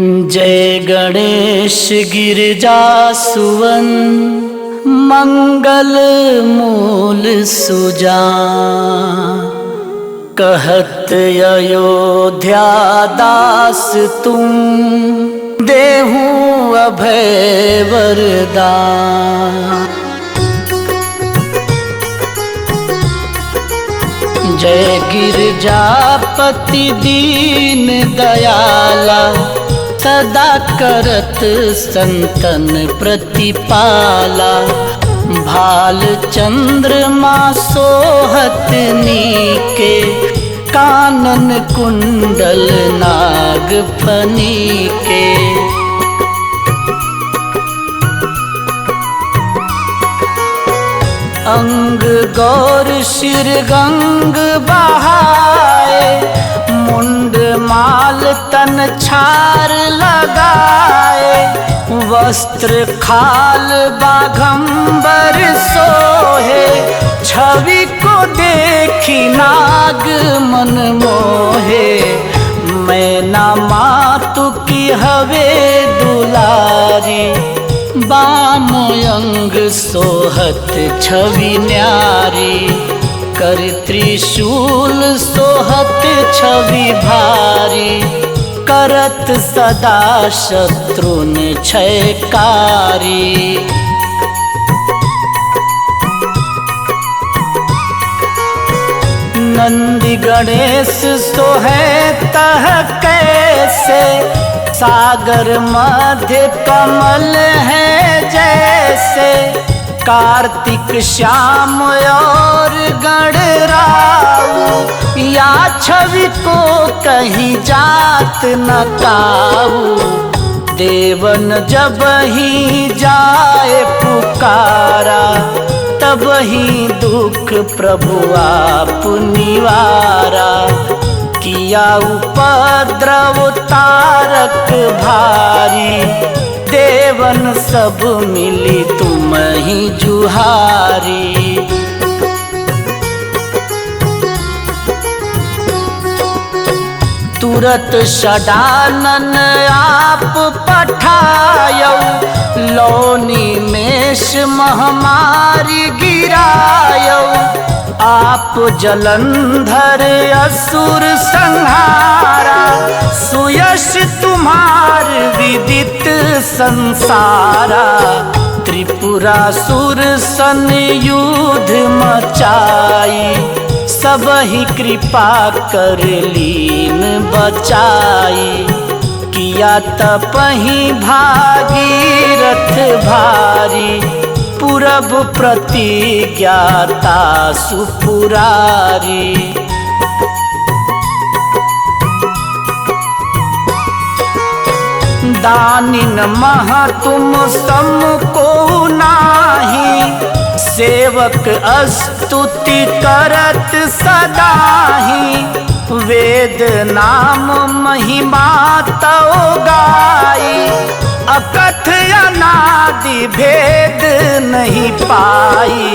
जय गणेश गिरिजासुवन मंगल मूल सुजान। कहत अयोध्या दास तुम देहूं अभय वरदान। जय गिरजापति दीन दयाला सदा करत संतन प्रतिपाला। भाल चंद्रमा सोहत नीके कानन कुंडल नाग फनीके। अंग गौर शिर गंग बहाए मुंड माल तन छार लगाए। वस्त्र खाल बाघंबर सोहे छवि को देखी नाग मन मोहे। मैना मातु की हवे दुलारी बामयंग सोहत छवि न्यारी। कर त्रिशूल सोहत छवि भारी करत सदा शत्रुन क्षयकारी। नंदी गणेश सोहे तह कैसे सागर मध्य कमल है जैसे। कार्तिक श्याम और गणराऊ या छवि को कहीं जात न काऊ। देवन जब ही जाए पुकारा तब ही दुख प्रभु आप निवारा। किया उपद्रव तारक भारी देवन सब मिली तुम ही जुहारी। तुरत षडानन आप पठायौ लौनी मेष महामारी गिरायौ। आप जलंधर असुर संहारा सुयश तुम्हार विदित संसारा। त्रिपुरासुर सन युद्ध मचाई सब ही कृपा कर लीन बचाई। किया तपहि भागीरथ भारी पूरब प्रतिज्ञाता सुपुरारी। दानिन महा तुम सम को नाही सेवक स्तुति करत सदाही। वेद नाम महिमा तौ गाई अकथ अनादि भेद नहीं पाई।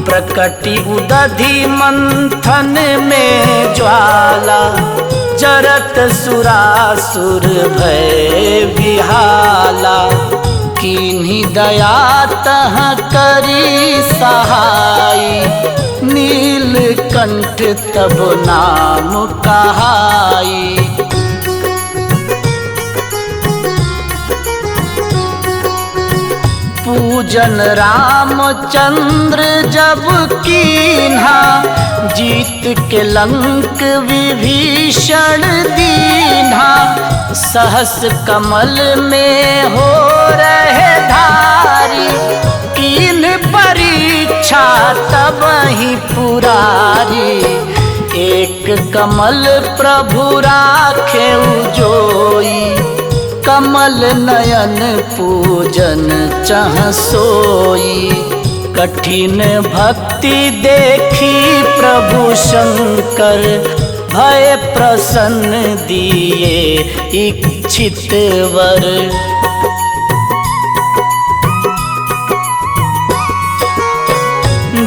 प्रकटि उदधि मंथन में ज्वाला जरत सुरासुर भय विहाला। किन्हीं दया तह करी सहाई नीलकंठ तब नाम कहाई। पूजन रामचंद्र जब कीन्हा जीत के लंक विभीषण दीन्हा। सहस कमल में हो रहे धारी कीन परीक्षा तब ही पुरारी। एक कमल प्रभु राखे जोई कमल नयन पूजन चह सोई। कठिन भक्ति देखी प्रभु शंकर भय प्रसन्न दिए इच्छित वर।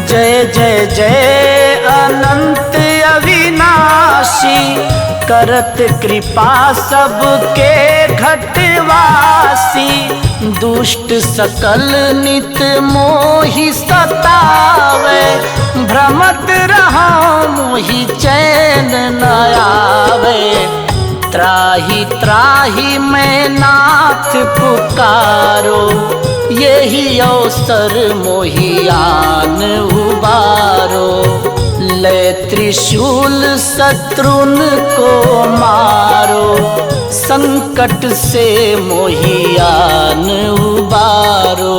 जय जय जय अनंत अविनाशी करत कृपा सबके घटवासी, दुष्ट सकल नित मोहि सतावे, भ्रमत रहा मोहि चैन न आवे। त्राहि त्राहि मैं नाथ पुकारो, यही अवसर मोहि आन उबारो। ले त्रिशूल शत्रुन को मारो, संकट से मोहि आन उबारो।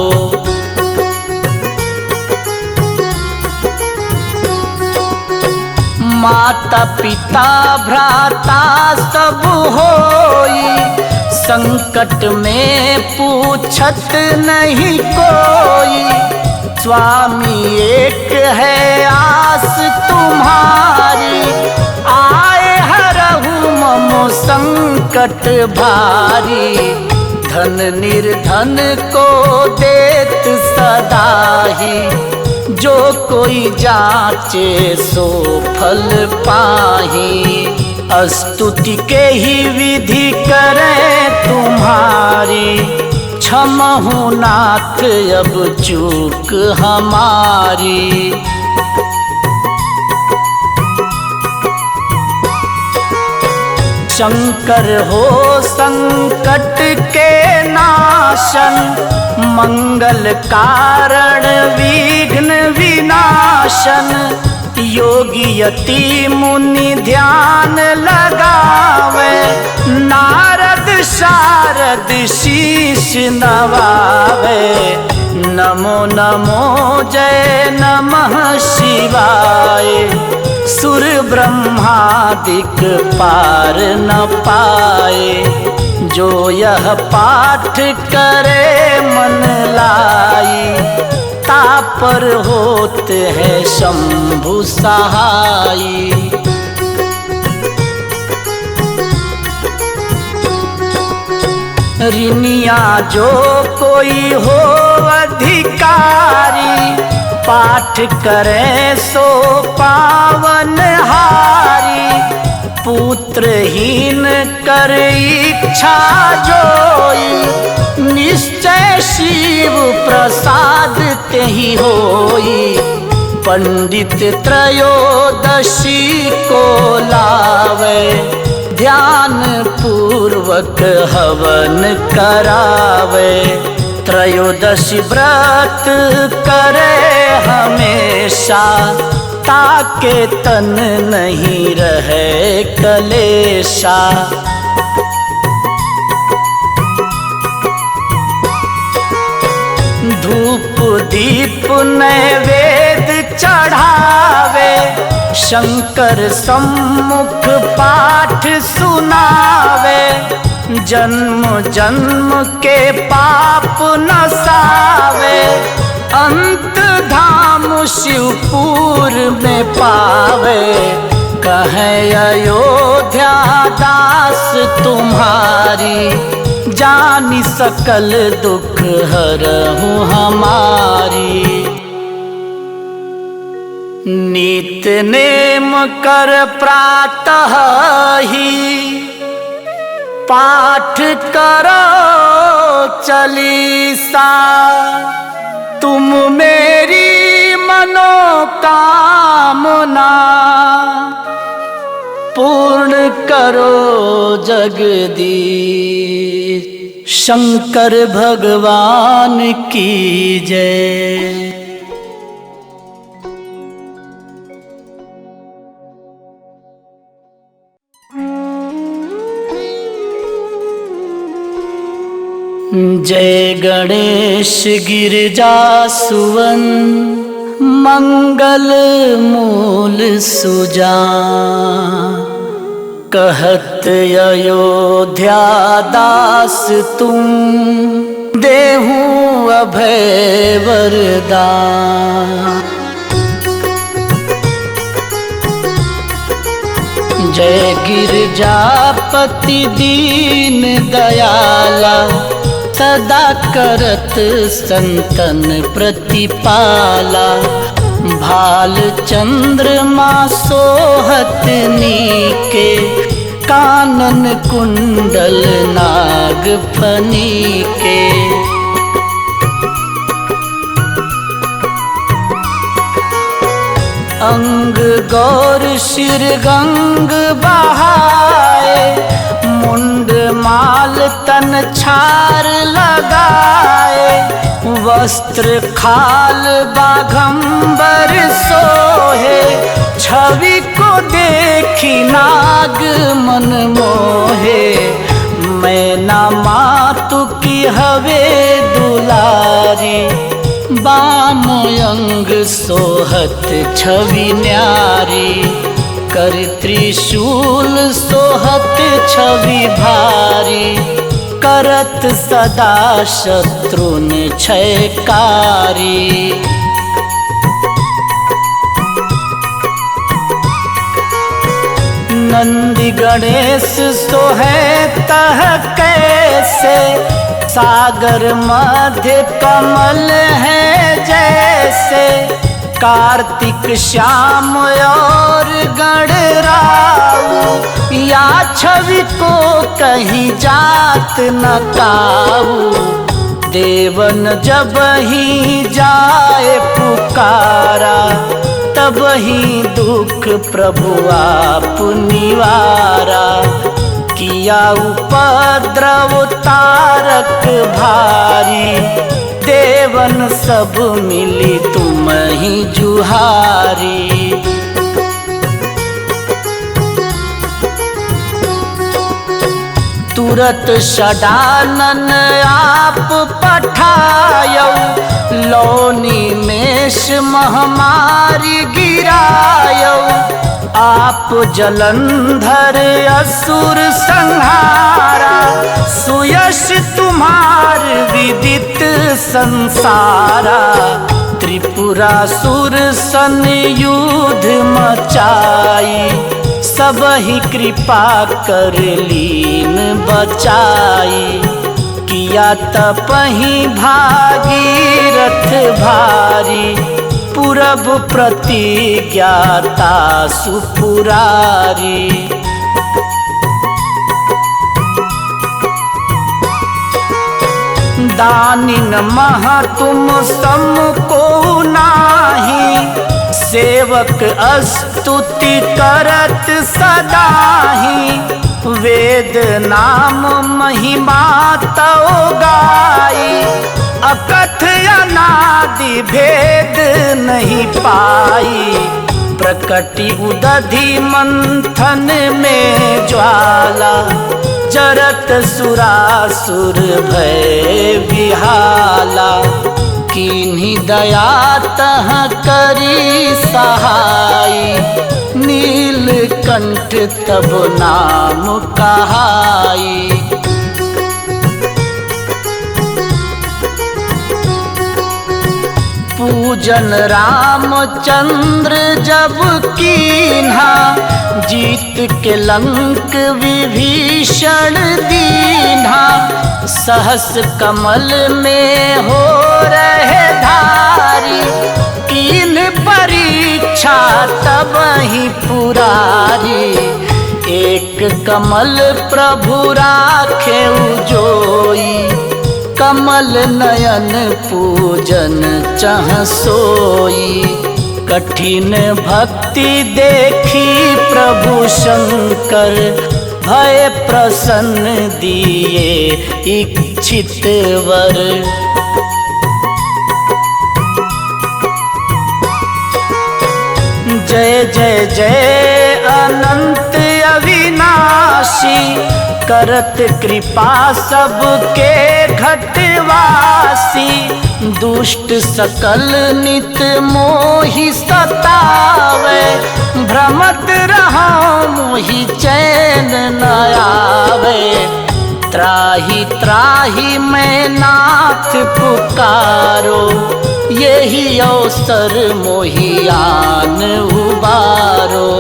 माता पिता भ्राता सब होई, संकट में पूछत नहीं कोई। स्वामी एक है आस तुम्हारी, आए हरहु मम संकट भारी। धन निर्धन को देत सदाही, जो कोई जाचे सो फल पाही। स्तुति के ही विधि करें तुम्हारी, क्षमहु नाथ अब चूक हमारी। शंकर हो संकट के नाशन, मंगल कारण विघ्न विनाशन। योगी यति मुनि ध्यान लगावे, नारद शारद शीश नवावे। नमो नमो जय नमः शिवाय, सुर ब्रह्मादिक पार न पाए। जो यह पाठ करे मन लाई, तापर होत है शंभु सहाई। ऋनिया जो कोई हो अधिकारी, पाठ करे सो पावन हारी। पुत्रहीन कर इच्छा जोई, निश्चय शिव प्रसाद तेहि होई। पंडित त्रयोदशी को लावे, ध्यान पूर्वक हवन करावे। त्रयोदशी व्रत करे हमेशा, ताके तन नहीं रहे कलेशा। धूप दीप नैवेद्य चढ़ावे, शंकर सम्मुख पाठ सुनावे। जन्म जन्म के पाप नसावे, अंत धाम शिवपुर में पावे। कहे अयोध्या दास तुम्हारी, जानी सकल दुख हरहु हमारी। नित नेम कर प्रातः ही, पाठ करो चालीसा। तुम मेरी मनोकामना पूर्ण करो जगदीश। शंकर भगवान की जय। जय गणेश गिरिजासुवन, मंगल मूल सुजान। कहत अयोध्या दास तुम, देहूं अभय वरदान। जय गिरजापति दीन दयाला, सदा करत संतन प्रतिपाला। भाल चंद्रमा सोहत नीके, कानन कुंडल नाग फनी के। अंग गौर शिर गंग बहाए, मुंड माल तन छार लगाए। वस्त्र खाल बाघंबर सोहे, छवि को देखी नाग मन मोहे। मैना मातु की हवे दुलारी, बामयंग सोहत छवि न्यारी। कर त्रिशूल सोहत छवि भारी, करत सदा शत्रुन क्षयकारी। नंदी गणेश सोहे तह कैसे, सागर मध्य कमल है जैसे। कार्तिक श्याम और गणराऊ, या छवि को कहीं जात न काऊ। देवन जब ही जाए पुकारा, तब ही दुख प्रभु आप निवारा। किया उपद्रव तारक भारी, देवन सब मिली तुम ही जुहारी। तुरत षडानन आप पठायौ, लौनी मेष महामारी गिरायौ। आप जलंधर असुर संहारा, सुयश तुम्हार विदित संसारा। त्रिपुरासुर सन युद्ध मचाई, सब ही कृपा कर लीन बचाई। किया तपहि भागीरथ भारी, पूरब प्रतिज्ञाता सुपुरारी। दानिन महा तुम सम को नाही, सेवक स्तुति करत सदाही। वेद नाम महिमा तौ गाई, अकथ अनादि भेद नहीं पाई। प्रकटि उदधि मंथन में ज्वाला, जरत सुरासुर भय विहाला। किन्हीं दया तह करी सहाय, नीलकंठ तब नाम कहाई। पूजन रामचंद्र जब कीन्हा, जीत के लंक विभीषण दीन्हा। सहस कमल में हो रहे धारी, कीन परीक्षा तब ही पुरारी। एक कमल प्रभु राखे जोई, कमल नयन पूजन चह सोई। कठिन भक्ति देखी प्रभु शंकर, भय प्रसन्न दिए इच्छित वर। जय जय जय अनंत अविनाशी, करत कृपा सबके घटवासी। दुष्ट सकल नित मोहि सतावे, भ्रमत रहो मोहि चैन न आवे। त्राहि त्राहि मैं नाथ पुकारो, यही अवसर मोहियान उबारो।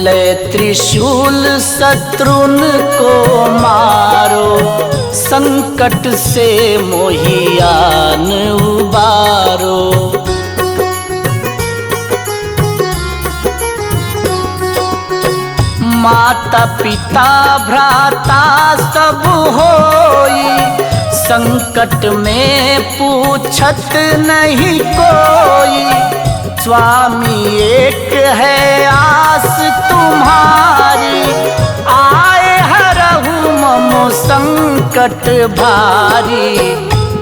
ले त्रिशूल शत्रुन को मारो, संकट से मोहियान उबारो। माता पिता भ्राता सब होई, संकट में पूछत नहीं कोई। स्वामी एक है आस तुम्हारी, आए हरहु मम संकट भारी।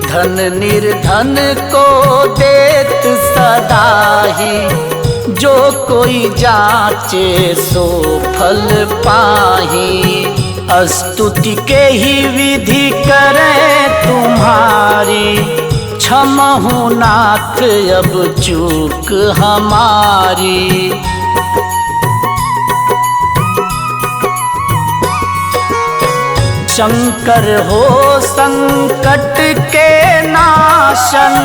धन निर्धन को देत सदाही, जो कोई जाचे सो फल पाही। स्तुति के ही विधि करें तुम्हारी, क्षमहु नाथ अब चूक हमारी। शंकर हो संकट के नाशन,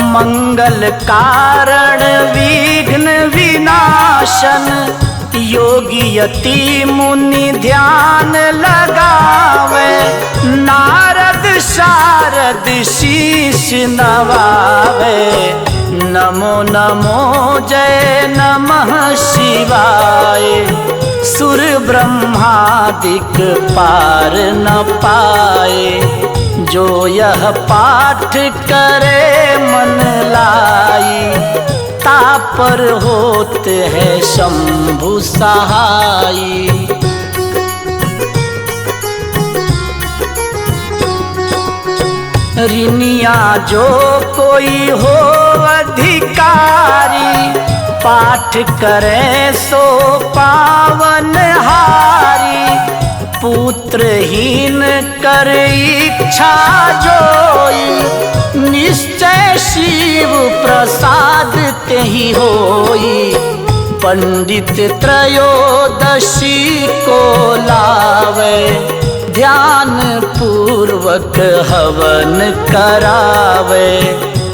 मंगल कारण विघ्न विनाशन। योगी यति मुनि ध्यान लगावे, नारद शारद शीश नवावे। नमो नमो जय नमः शिवाय, सुर ब्रह्मादिक पार न पाए। जो यह पाठ करे मन लाई, तापर होते हैं शंभु सहाई। ऋनिया जो कोई हो अधिकारी, पाठ करे सो पावन हारी। पुत्रहीन कर इच्छा जोई, निश्चय शिव प्रसाद तेहि होई। पंडित त्रयोदशी को लावे, ध्यान पूर्वक हवन करावे।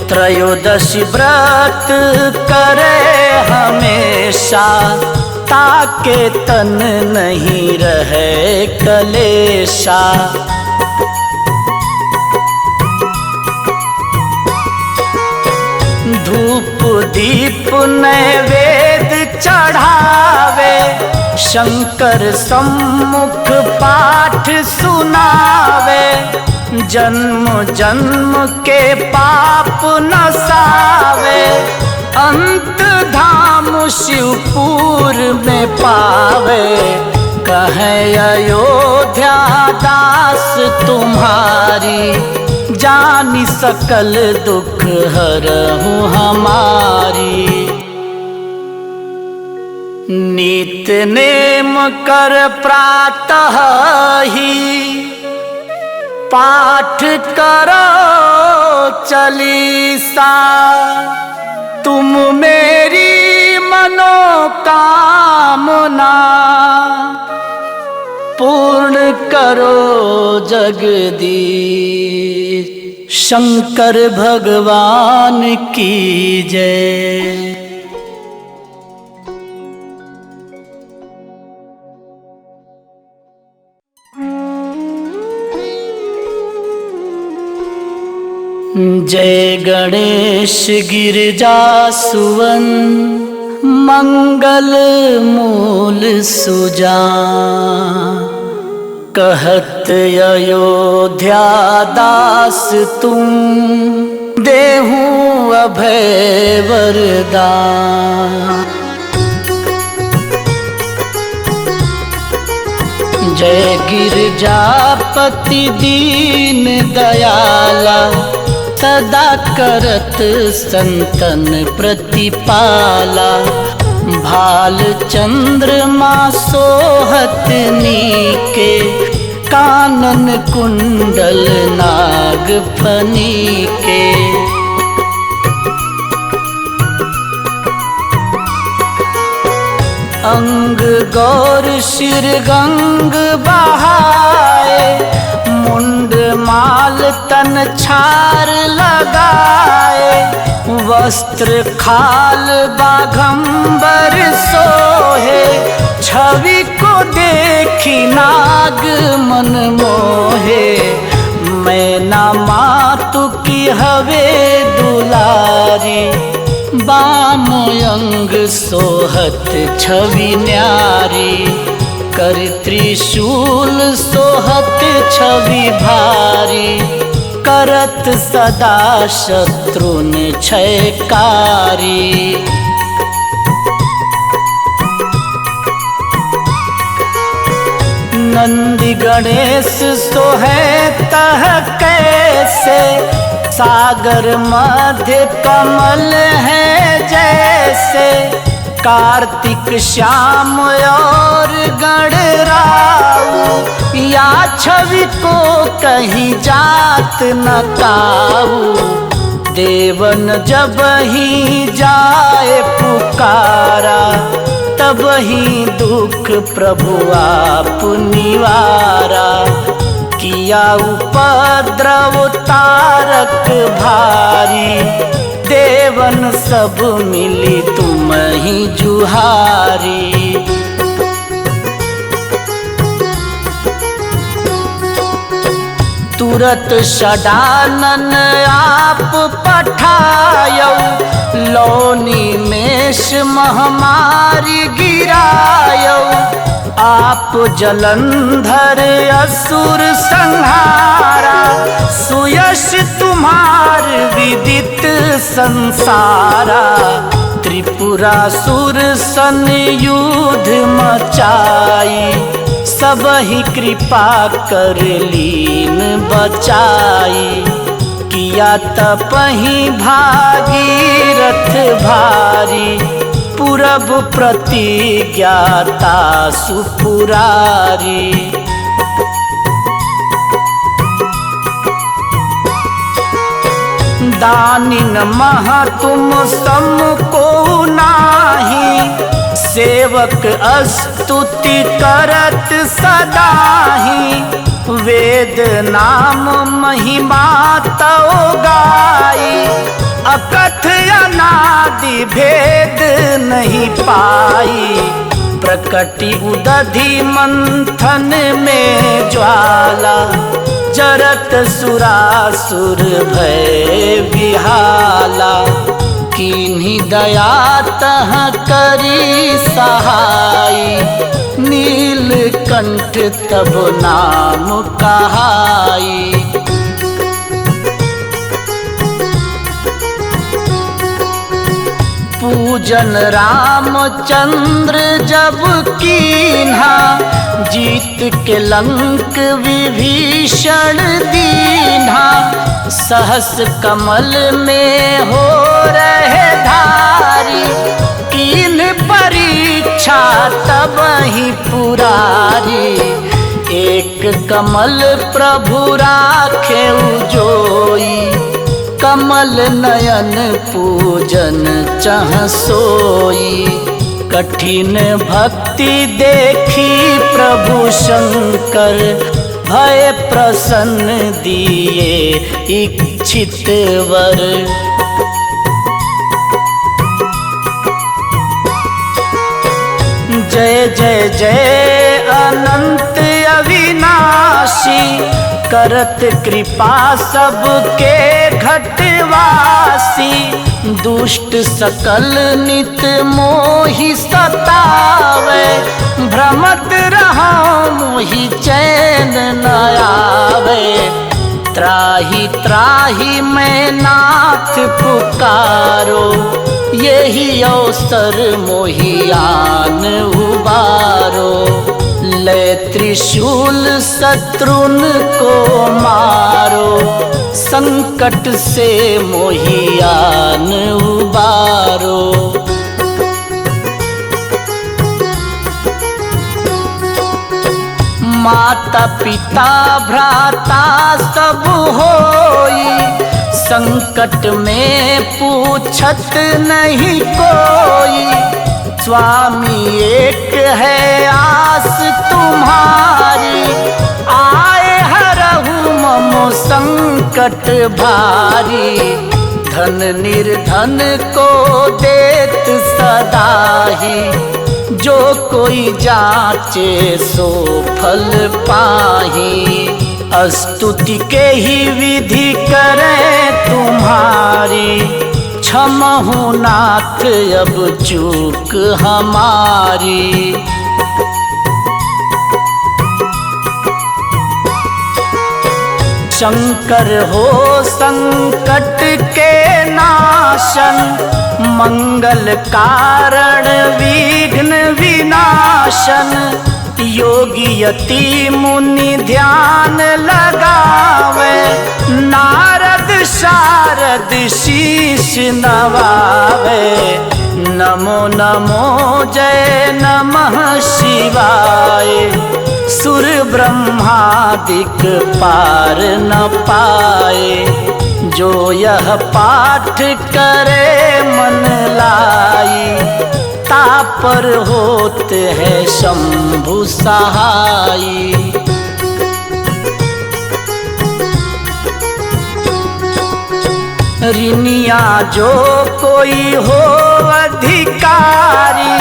त्रयोदशी व्रत करे हमेशा, ताके तन नहीं रहे कलेशा। धूप दीप नैवेद्य चढ़ावे, शंकर सम्मुख पाठ सुनावे। जन्म जन्म के पाप नसावे, अंत धाम शिवपुर में पावे। कहे अयोध्या दास तुम्हारी, जानी सकल दुख हरहु हमारी। नित नेम कर प्रातः ही, पाठ करो चालीसा। तुम मेरी मनोकामना पूर्ण करो जगदीश। शंकर भगवान की जय। जय गणेश गिरिजासुवन, मंगल मूल सुजान। कहत अयोध्या दास तुम, देहूं अभय वरदान। जय गिरजापति दीन दयाला, सदा करत संतन प्रतिपाला। भाल चंद्रमा सोहत नीके, कानन कुंडल नाग फनी के। अंग गौर शिर गंग बहाए, मुंड माल तन छार लगाए। वस्त्र खाल बाघंबर सोहे, छवि को देखी नाग मन मोहे। मैना मातु की हवे दुलारी, बाम अंग सोहत छवि न्यारी। कर त्रिशूल सोहत छवि भारी, करत सदा शत्रुन क्षयकारी। नंदी गणेश सोहे तह कैसे, सागर मध्य कमल है जैसे। कार्तिक श्याम और गणराऊ, या छवि को कहीं जात न काऊ। देवन जब ही जाए पुकारा, तब ही दुख प्रभु आप निवारा। किया उपद्रव तारक भारी, देवन सब मिली तुम ही जुहारी। तुरत षडानन आप पठायौ, लौनी मेष महामारी गिरायौ। आप जलंधर असुर संहारा, सुयश तुम्हार विदित संसारा। त्रिपुरासुर सन युद्ध मचाई, सब ही कृपा कर लीन बचाई। किया तपहि भागीरथ भारी, पूरब प्रतिज्ञाता सुपुरारी। दानिन महा तुम सम को नाही, सेवक स्तुति करत सदाही। वेद नाम महिमा तौ गाई, अकथ अनादि भेद नहीं पाई। प्रकटि उदधि मंथन में ज्वाला, जरत सुरासुर भय विहाला। कीन्ही दया तह करी सहाई, नीलकंठ तब नाम कहाई। पूजन रामचंद्र जब कीन्हा, जीत के लंक विभीषण दीन्हा। सहस कमल में हो रहे धारी, कीन परीक्षा तब ही पुरारी। एक कमल प्रभु राखे जोई, कमल नयन पूजन चह सोई। कठिन भक्ति देखी प्रभु शंकर, भय प्रसन्न दिए इच्छित वर। जय जय जय अनंत अविनाशी, करत कृपा सबके घटवासी। दुष्ट सकल नित मोहि सतावे, भ्रमत रहो मोहि चैन न आवे। त्राहि त्राहि मैं नाथ पुकारो, यही अवसर मोहियान उबारो। ले त्रिशूल शत्रुन को मारो, संकट से मोहियान उबारो। माता पिता भ्राता सब होई, संकट में पूछत नहीं कोई। स्वामी एक है आस तुम्हारी, आए हरहु ममो संकट भारी। धन निर्धन को देत सदाही, जो कोई जाचे सो फल पाही। स्तुति के ही विधि करें तुम्हारी, क्षमहु नाथ अब चूक हमारी। शंकर हो संकट के नाशन, मंगल कारण विघ्न विनाशन। योगी यति मुनि ध्यान लगावे, नारद शारद शीश नवावे। नमो नमो जय नमः शिवाय, सुर ब्रह्मादिक पार न पाए। जो यह पाठ करे मन लाई, तापर होते हैं शंभु सहाई। ऋनिया जो कोई हो अधिकारी,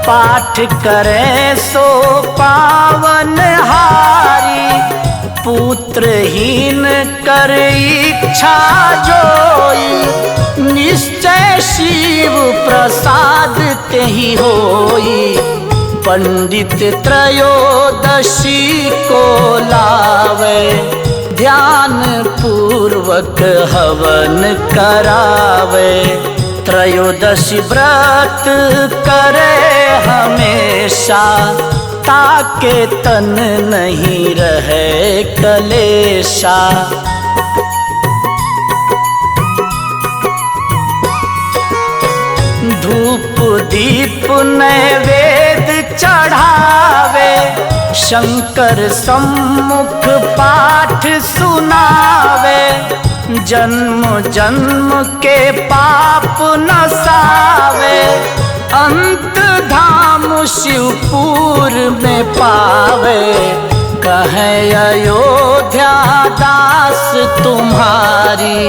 पाठ करे सो पावन हारी। पुत्रहीन कर इच्छा जोई, निश्चय शिव प्रसाद तेहि होई। पंडित त्रयोदशी को लावे, ध्यान पूर्वक हवन करावे। त्रयोदशी व्रत करे हमेशा, ताके तन नहीं रहे कलेशा। धूप दीप नैवेद्य चढ़ावे, शंकर सम्मुख पाठ सुनावे। जन्म जन्म के पाप नसावे, अंत धाम शिवपुर में पावे। कहे अयोध्या दास तुम्हारी,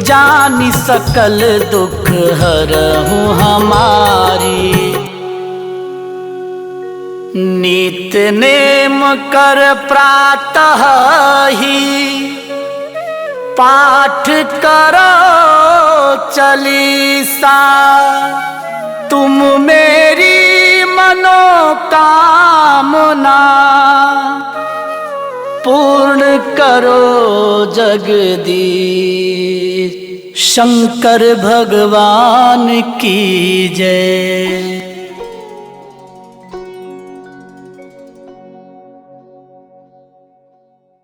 जानी सकल दुख हरहु हमारी। नित नेम कर प्रातः ही, पाठ करो चालीसा। तुम मेरी मनोकामना पूर्ण करो जगदीश। शंकर भगवान की जय।